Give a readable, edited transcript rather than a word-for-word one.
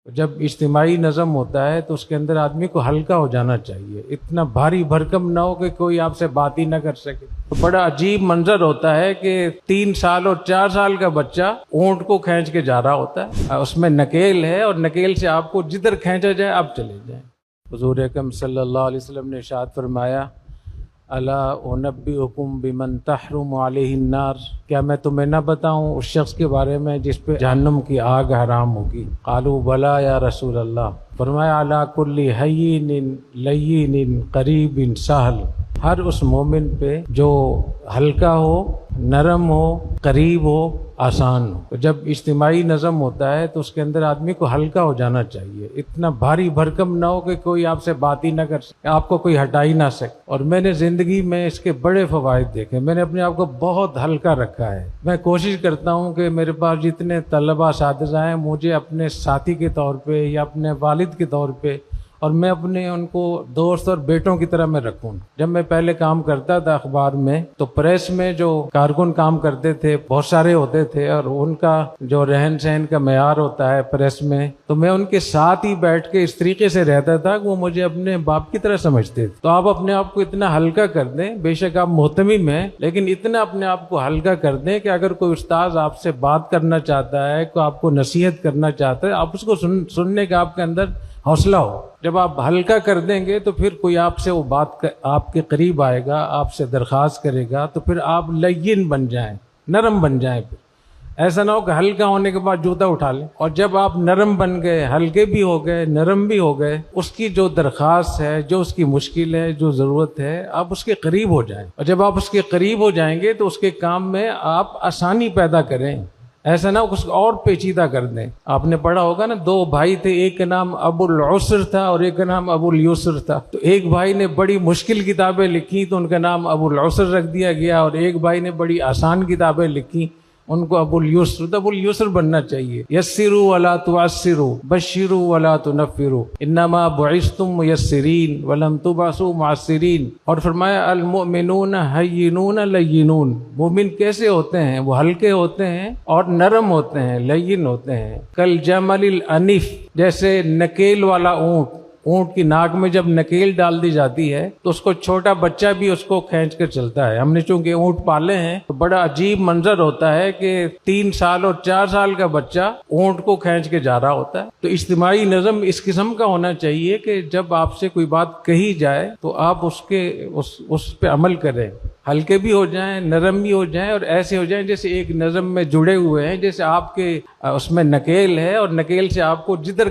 جب اجتماعی نظم ہوتا ہے تو اس کے اندر آدمی کو ہلکا ہو جانا چاہیے، اتنا بھاری بھرکم نہ ہو کہ کوئی آپ سے بات ہی نہ کر سکے۔ تو بڑا عجیب منظر ہوتا ہے کہ 3 سال اور 4 سال کا بچہ اونٹ کو کھینچ کے جا رہا ہوتا ہے، اس میں نکیل ہے اور نکیل سے آپ کو جدھر کھینچا جائے آپ چلے جائیں۔ حضور اکرم صلی اللہ علیہ وسلم نے ارشاد فرمایا، الا انبئکم بمن تحرم علیہ النار، کیا میں تمہیں نہ بتاؤں اس شخص کے بارے میں جس پہ جہنم کی آگ حرام ہوگی؟ قالوا بلا یا رسول اللہ، فرمایا علی کل ہین لین قریب سہل، ہر اس مومن پہ جو ہلکا ہو، نرم ہو، قریب ہو، آسان ہو۔ جب اجتماعی نظم ہوتا ہے تو اس کے اندر آدمی کو ہلکا ہو جانا چاہیے، اتنا بھاری بھرکم نہ ہو کہ کوئی آپ سے بات ہی نہ کر سکے، آپ کو کوئی ہٹا ہی نہ سکے۔ اور میں نے زندگی میں اس کے بڑے فوائد دیکھے، میں نے اپنے آپ کو بہت ہلکا رکھا ہے۔ میں کوشش کرتا ہوں کہ میرے پاس جتنے طلبہ اساتذہ ہیں مجھے اپنے ساتھی کے طور پہ یا اپنے والد کے طور پہ، اور میں اپنے ان کو دوست اور بیٹوں کی طرح میں رکھوں۔ جب میں پہلے کام کرتا تھا اخبار میں تو پریس میں جو کارکن کام کرتے تھے بہت سارے ہوتے تھے، اور ان کا جو رہن سہن کا معیار ہوتا ہے پریس میں، تو میں ان کے ساتھ ہی بیٹھ کے اس طریقے سے رہتا تھا کہ وہ مجھے اپنے باپ کی طرح سمجھتے تھے۔ تو آپ اپنے آپ کو اتنا ہلکا کر دیں، بے شک آپ محتمم ہیں، لیکن اتنا اپنے آپ کو ہلکا کر دیں کہ اگر کوئی استاذ آپ سے بات کرنا چاہتا ہے، کوئی آپ کو نصیحت کرنا چاہتا ہے، آپ اس کو سننے کا آپ کے اندر حوصلہ ہو۔ جب آپ ہلکا کر دیں گے تو پھر کوئی آپ سے وہ بات آپ کے قریب آئے گا، آپ سے درخواست کرے گا، تو پھر آپ لین بن جائیں، نرم بن جائیں۔ پھر ایسا نہ ہو کہ ہلکا ہونے کے بعد جوتا اٹھا لیں۔ اور جب آپ نرم بن گئے، ہلکے بھی ہو گئے، نرم بھی ہو گئے، اس کی جو درخواست ہے، جو اس کی مشکل ہے، جو ضرورت ہے، آپ اس کے قریب ہو جائیں۔ اور جب آپ اس کے قریب ہو جائیں گے تو اس کے کام میں آپ آسانی پیدا کریں، ایسا نہ اس کو اور پیچیدہ کر دیں۔ آپ نے پڑھا ہوگا نا، 2 بھائی تھے، ایک کا نام ابو العسر تھا اور ایک کا نام ابو الیسر تھا۔ تو ایک بھائی نے بڑی مشکل کتابیں لکھی تو ان کا نام ابو العسر رکھ دیا گیا، اور ایک بھائی نے بڑی آسان کتابیں لکھی، ان کو ابو الیسر۔ تو ابو الیسر بننا چاہیے۔ یسروا ولا تعسروا، بشروا ولا تنفروا، انما بعثتم میسرین ولم تبعثوا معسرین۔ اور فرمایا المؤمنون ہینون لینون، مومن کیسے ہوتے ہیں؟ وہ ہلکے ہوتے ہیں اور نرم ہوتے ہیں، لین ہوتے ہیں۔ کالجمل الانف، جیسے نکیل والا اونٹ۔ اونٹ کی ناک میں جب نکیل ڈال دی جاتی ہے تو اس کو چھوٹا بچہ بھی اس کو کھینچ کر چلتا ہے۔ ہم نے چونکہ اونٹ پالے ہیں تو بڑا عجیب منظر ہوتا ہے کہ 3 سال اور 4 سال کا بچہ اونٹ کو کھینچ کے جا رہا ہوتا ہے۔ تو اجتماعی نظم اس قسم کا ہونا چاہیے کہ جب آپ سے کوئی بات کہی جائے تو آپ اس پہ عمل کریں، ہلکے بھی ہو جائیں، نرم بھی ہو جائیں، اور ایسے ہو جائیں جیسے ایک نظم میں جڑے ہوئے ہیں، جیسے آپ کے اس میں نکیل ہے اور نکیل سے آپ کو جدھر